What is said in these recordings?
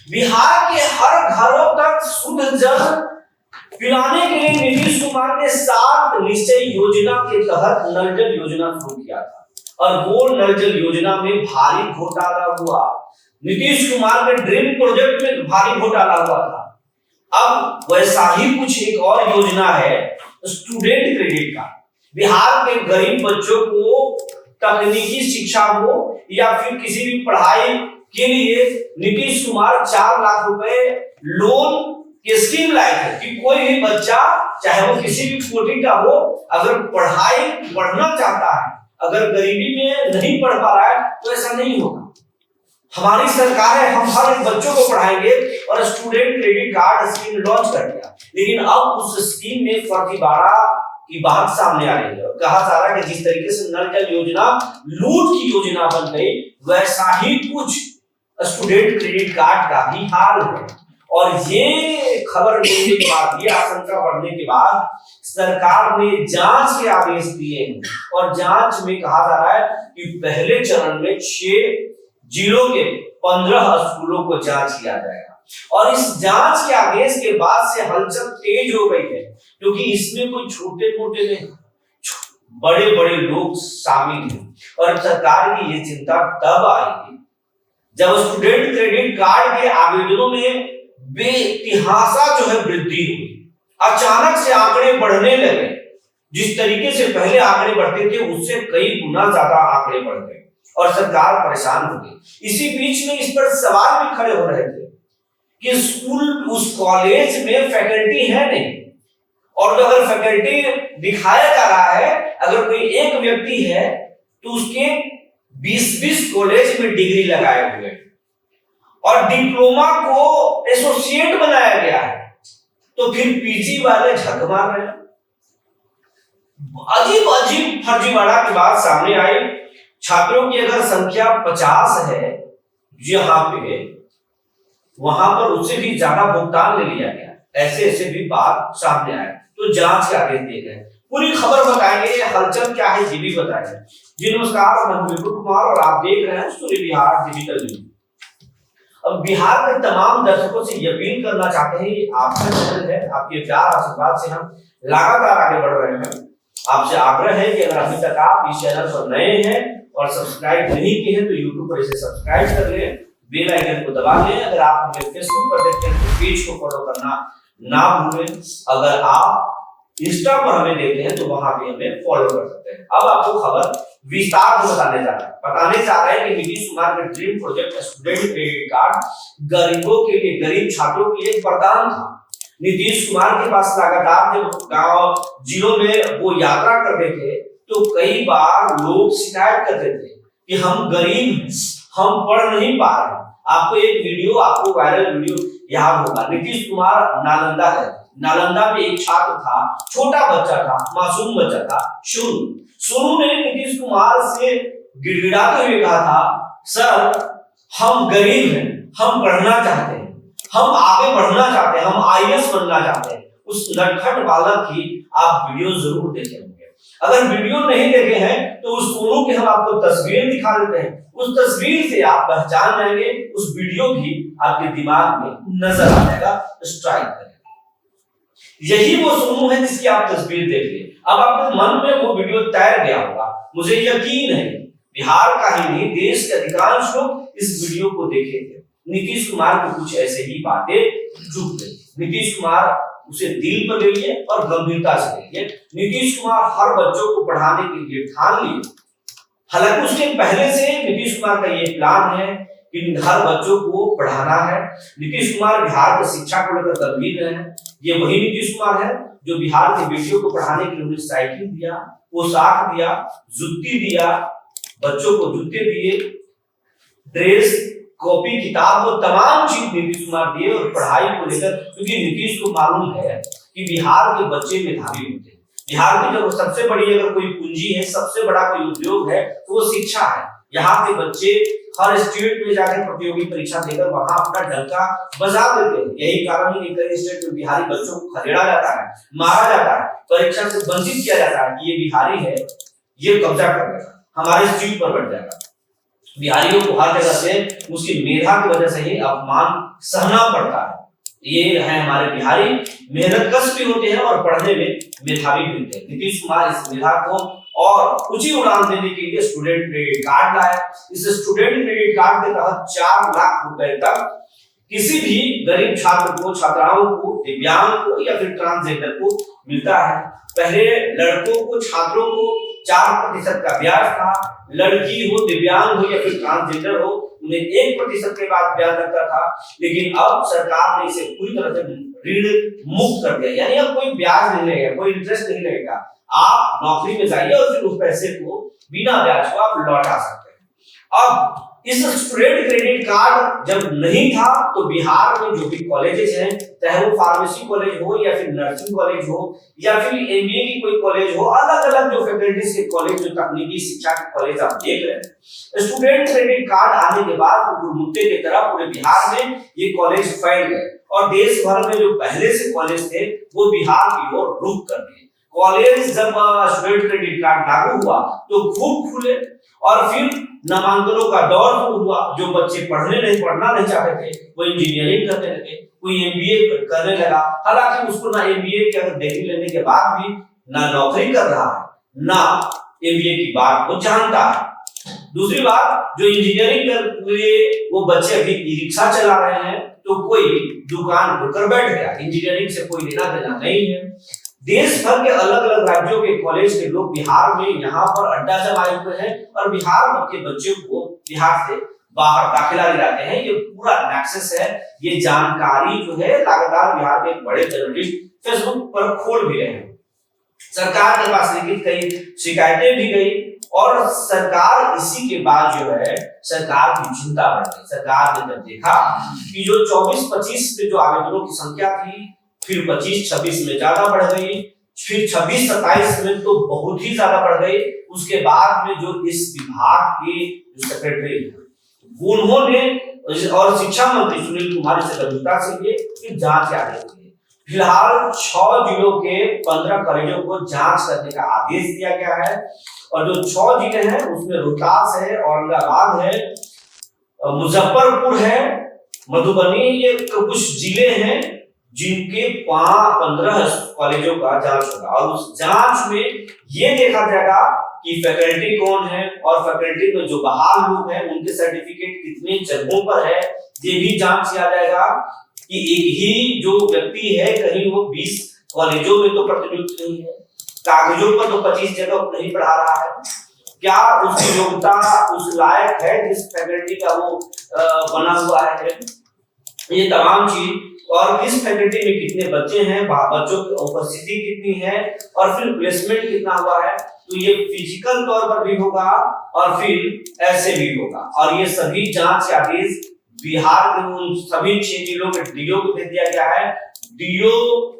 बिहार के हर घरों तक शुद्ध जल पिलाने के लिए नीतीश कुमार ने 7 निश्चय योजना के तहत नल जल योजना शुरू किया था और वो नल जल योजना में भारी घोटाला हुआ। नीतीश कुमार के ड्रीम प्रोजेक्ट में भारी घोटाला हुआ था। अब वैसा ही कुछ एक और योजना है स्टूडेंट क्रेडिट कार्ड। बिहार के गरीब बच्चों को तकनीकी शिक्षा हो या फिर किसी भी पढ़ाई के लिए नीतीश कुमार 4 लाख रुपए लोन की स्कीम लाए थे कि कोई भी बच्चा चाहे वो किसी भी कोटि का हो, अगर पढ़ाई पढ़ना चाहता है, अगर गरीबी में नहीं पढ़ पा रहा है तो ऐसा नहीं होगा। हमारी सरकार है, हम हर एक बच्चों को पढ़ाएंगे और student credit card scheme launch कर दिया। लेकिन अब उस स्कीम में फर्जीवाड़ा की बात सामने आ रही है और कहा जा रहा है कि जिस तरीके से नल जल योजना लूट की योजना बन गई, वैसा ही कुछ स्टूडेंट क्रेडिट कार्ड का भी हाल है। और ये खबर मिलने के बाद, ये आशंका बढ़ने के बाद सरकार ने जांच के आदेश दिए हैं और जांच में कहा जा रहा है कि पहले चरण में 6 जिलों के 15 स्कूलों को जांच किया जाएगा। और इस जांच के आदेश के बाद से हलचल तेज हो गई है, क्योंकि इसमें कोई छोटे मोटे नहीं, बड़े बड़े लोग शामिल हैं। और सरकार की ये चिंता तब आएगी जब स्टूडेंट क्रेडिट कार्ड के आवेदनों में बेतिहासा जो है वृद्धि हुई। अचानक से आंकड़े बढ़ने लगे। जिस तरीके से पहले आंकड़े बढ़ते थे उससे कई गुना ज्यादा आंकड़े बढ़ गए और सरकार परेशान हो गई। इसी बीच में इस पर सवाल भी खड़े हो रहे थे कि स्कूल उस कॉलेज में फैकल्टी है नहीं, और अगर फैकल्टी दिखाया जा रहा है, अगर कोई एक व्यक्ति है तो उसके 20-20 कॉलेज में डिग्री लगाए हुए और डिप्लोमा को एसोसिएट बनाया गया है, तो फिर पीजी वाले झक मार रहे हैं। अजीब अजीब फर्जीवाड़ा की बात सामने आई। छात्रों की अगर संख्या 50 है यहाँ पे, वहां पर उससे भी ज्यादा भुगतान ले लिया गया। ऐसे भी बात सामने आए तो जांच के आदेश दिए गए। पूरी खबर बताएंगे, हलचल क्या है ये भी बताएंगे। जी नमस्कार, मैं विपुल कुमार और आप देख रहे हैं सूर्य बिहार डिजिटल न्यूज। अब बिहार के तमाम दर्शकों से ये अपील करना चाहते हैं, आपका चैनल है, आपके प्यार आशीर्वाद से हम लगातार आगे बढ़ रहे हैं। आपसे आग्रह है कि अगर अभी तक आप इस चैनल पर नए हैं और सब्सक्राइब नहीं किए हैं तो यूट्यूब पर इसे सब्सक्राइब कर लें, बेल आइकन को दबा लें। अगर आप हमें फेसबुक पर देखते हैं तो पेज को फॉलो करना ना भूलें। अगर आप इंस्टा पर हमें देखते हैं तो वहां भी हमें फॉलो कर सकते हैं। अब आपको खबर विस्तार से बताने जा रहे हैं कि नीतीश कुमार के dream project student credit card गरीबों के लिए, गरीब छात्रों के लिए वरदान था। नीतीश कुमार के पास लगातार जब गांव जिलों में वो यात्रा करते थे तो कई बार लोग शिकायत करते थे कि हम गरीब, हम पढ़ नहीं पा रहे। आपको एक वीडियो, आपको वायरल वीडियो याद होगा। नीतीश कुमार नालंदा है, नालंदा में एक छात्र था, छोटा बच्चा था, मासूम बच्चा था, सोनू ने नीतीश कुमार से गिड़गिड़ाते हुए कहा था, सर हम गरीब हैं, हम पढ़ना चाहते हैं, हम आगे बढ़ना चाहते हैं, हम आईएएस बनना चाहते हैं। उस नटखट बालक की आप वीडियो जरूर देखे होंगे। अगर वीडियो नहीं देखे हैं तो उस सोनू की हम आपको तस्वीर दिखा देते हैं। उस तस्वीर से आप पहचान जाएंगे, उस वीडियो भी आपके दिमाग में नजर आ जाएगा, स्ट्राइक करेगा। यही वो सोनू है जिसकी आप तस्वीर देख लिए। अब आपके मन में वो वीडियो तैर गया होगा। मुझे यकीन है बिहार का ही नहीं, देश के अधिकांश लोग इस वीडियो को देखे थे। नीतीश कुमार को कुछ ऐसे ही बातें चुभ गई। नीतीश कुमार उसे दिल पर ले लिए और गंभीरता से ले लिए। नीतीश कुमार हर बच्चों को पढ़ाने के लिए ठान लिए। हालांकि उसके पहले से नीतीश कुमार का ये प्लान है कि हर बच्चों को पढ़ाना है। नीतीश कुमार बिहार की शिक्षा को लेकर गंभीर है। ये वही नीतीश कुमार है जो बिहार के बेटियों को पढ़ाने के लिए उन्हें साइकिल दिया, पोशाक दिया, जुत्ती दिया, बच्चों को जूते दिए, ड्रेस, कॉपी, किताब, वो तमाम चीज नीतीश कुमार दिए। और पढ़ाई को लेकर, क्योंकि नीतीश को मालूम है कि बिहार के बच्चे मेधावी होते हैं। बिहार की जो सबसे बड़ी अगर कोई पूंजी है, सबसे बड़ा कोई उद्योग है तो वो शिक्षा है। यहाँ के बच्चे हर स्टेट में जाकर प्रतियोगी परीक्षा देकर वहां अपना डंका बजा देते हैं। यही कारण है कि कई स्टेट में बिहारी बच्चों को खदेड़ा जाता है, मारा जाता है, परीक्षा से वंचित किया जाता है कि ये बिहारी है, ये कब्जा कर लेगा, हमारे सीट पर बैठ जाएगा। बिहारियों को हर जगह से उसकी मेधा की वजह से ही अपमान सहना पड़ता है। ये है हमारे बिहारी, मेहनतकश भी होते हैं और पढ़ने में मेधावी भी होते हैं। नीतीश कुमार इस मेधा को और ऊंची उड़ान देने के लिए स्टूडेंट क्रेडिट कार्ड लाए। इस स्टूडेंट क्रेडिट कार्ड के तहत 4 लाख रुपए तक किसी भी गरीब छात्र को, छात्राओं को, दिव्यांग को या फिर ट्रांसजेंडर को मिलता है। पहले लड़कों को, छात्रों को 4% का ब्याज था, लड़की हो, दिव्यांग हो या फिर ट्रांसजेंडर हो उन्हें 1% के बाद ब्याज लगता था। लेकिन अब सरकार ने इसे पूरी तरह से ऋण मुक्त कर दिया, यानी अब कोई ब्याज नहीं लगेगा, कोई इंटरेस्ट नहीं लगेगा। आप नौकरी में जाइए और फिर उस पैसे को बिना ब्याज को आप लौटा सकते हैं। अब इस स्टूडेंट क्रेडिट कार्ड जब नहीं था तो बिहार में जो भी कॉलेजेस हैं, चाहे वो फार्मेसी कॉलेज हो या फिर नर्सिंग कॉलेज हो या फिर एमबीए की कोई कॉलेज हो, अलग अलग जो फैकल्टीज के कॉलेज, जो तकनीकी शिक्षा के कॉलेज आप देख रहे हैं, स्टूडेंट क्रेडिट कार्ड आने के बाद गुरुमुत्ते की तरह पूरे बिहार में ये कॉलेज फैल गए और देश भर में जो पहले से कॉलेज थे वो बिहार की ओर रुख कर दिए। कॉलेज जब स्टूडेंट क्रेडिट कार्ड लागू हुआ तो खूब खुले और फिर नामांकनों का दौर हुआ। जो बच्चे पढ़ना नहीं चाहते थे वो इंजीनियरिंग करने लगे, कोई एमबीए करने लगा। हालांकि उसको ना एमबीए की डिग्री लेने के बाद भी ना नौकरी कर रहा है, ना एमबीए की बात को जानता है। दूसरी बात, जो इंजीनियरिंग कर लिए वो बच्चे अभी ई रिक्शा चला रहे हैं तो कोई दुकान खोलकर बैठ गया। इंजीनियरिंग से कोई लेना देना नहीं है। देश भर के अलग अलग राज्यों के कॉलेज के लोग बिहार में यहाँ पर अड्डा जमाए हुए हैं और बिहार के बच्चों को बिहार से बाहर दाखिला दिलाते हैं। ये पूरा नेक्सस है। ये जानकारी जो है लगातार बिहार के बड़े जर्नलिस्ट फेसबुक पर खोल भी रहे हैं। सरकार के पास लिखित कई शिकायतें भी गई और सरकार इसी के बाद जो है सरकार की चिंता बढ़ गई। सरकार ने जब देखा कि जो 24-25 में जो आवेदनों की संख्या थी, फिर 25-26 में ज्यादा बढ़ गई, फिर 26-27 में तो बहुत ही ज्यादा बढ़ गई। उसके बाद में जो इस विभाग के जो सेक्रेटरी उन्होंने और शिक्षा मंत्री सुनील कुमार से गंभीरता से लिए कि जांच आदेश दिए। फिलहाल 6 जिलों के 15 कॉलेजों को जांच करने का आदेश दिया गया है और जो 6 जिले हैं उसमें रोहतास है, औरंगाबाद है, मुजफ्फरपुर है, मधुबनी, ये कुछ जिले हैं जिनके 15 कॉलेजों का जांच होगा और उस जांच में ये देखा जाएगा कि फैकल्टी कौन है और फैकल्टी में जो बहाल लोग हैं उनके सर्टिफिकेट कितने जगहों पर है, ये भी जांच किया जाएगा कि एक ही जो व्यक्ति है कहीं वो 20 कॉलेजों में तो प्रतिनियुक्त नहीं है, कागजों पर तो 25 जगह नहीं पढ़ा रहा है, क्या उसकी योग्यता उस लायक है जिस फैकल्टी का वो बना हुआ है, ये तमाम चीज, और किस फैकल्टी में कितने बच्चे हैं, बच्चों की उपस्थिति कितनी है और फिर प्लेसमेंट कितना हुआ है। तो ये फिजिकल तौर पर भी होगा और फिर ऐसे भी होगा और ये सभी जांच के आदेश बिहार के उन सभी 6 जिलों के डीओ को दे दिया गया है। डीओ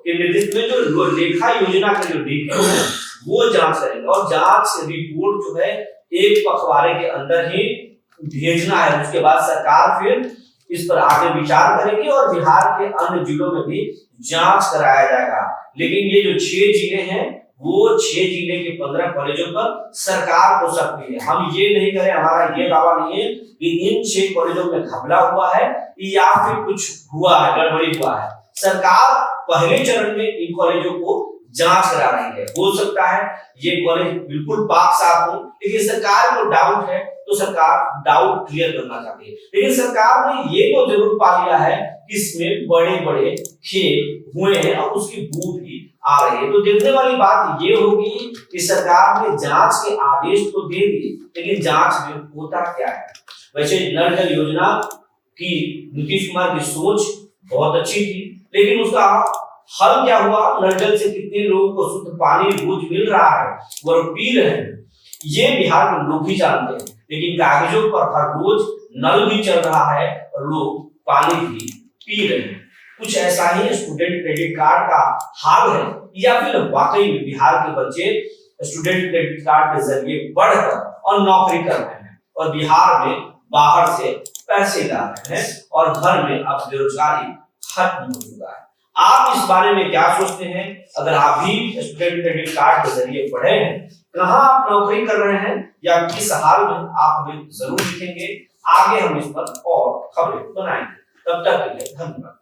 के निर्देश में जो लेखा योजना के जो डीओ है वो जांच करेंगे और जांच रिपोर्ट जो है एक पखवाड़े के अंदर ही भेजना है। उसके बाद सरकार फिर इस पर आगे विचार करेगी और बिहार के अन्य जिलों में भी जांच कराया जाएगा। लेकिन ये जो 6 जिले हैं वो 6 जिले के 15 कॉलेजों पर सरकार को शक है। हम ये नहीं करें, हमारा ये दावा नहीं है कि इन 6 कॉलेजों में घपला हुआ है या फिर कुछ हुआ है, गड़बड़ी हुआ है। सरकार पहले चरण में इन कॉलेजों को जांच करा रही है। हो सकता है ये कॉलेज बिल्कुल पाक साफ हो, लेकिन सरकार को डाउट है तो सरकार डाउट क्लियर करना चाहती है। लेकिन सरकार ने ये तो जरूर पा लिया है कि इसमें बड़े बड़े खेल हुए हैं और उसकी बू भी आ रही है। तो देखने वाली बात ये होगी कि सरकार ने जांच के आदेश तो दे दिए, लेकिन जांच में होता क्या है। वैसे नल जल योजना की नीतीश कुमार की सोच बहुत अच्छी थी, लेकिन उसका हल क्या हुआ, नल जल से कितने लोगों को शुद्ध पानी रोज मिल रहा है वो पी रहे हैं, ये बिहार के लोग भी जानते हैं। लेकिन कागजों पर हर रोज नल भी चल रहा है और लोग पानी भी पी रहे हैं। कुछ ऐसा ही स्टूडेंट क्रेडिट कार्ड का हाल है या फिर वाकई में बिहार के बच्चे स्टूडेंट क्रेडिट कार्ड के जरिए बढ़कर और नौकरी कर रहे हैं और बिहार में बाहर से पैसे ला रहे हैं और घर में अब बेरोजगारी खत्म हो चुका है। आप इस बारे में क्या सोचते हैं? अगर आप भी स्टूडेंट क्रेडिट कार्ड के जरिए पढ़े हैं, कहाँ आप नौकरी कर रहे हैं या किस हाल में, आप हमें जरूर लिखेंगे। आगे हम इस पर और खबरें बनाएंगे। तब तक के लिए धन्यवाद।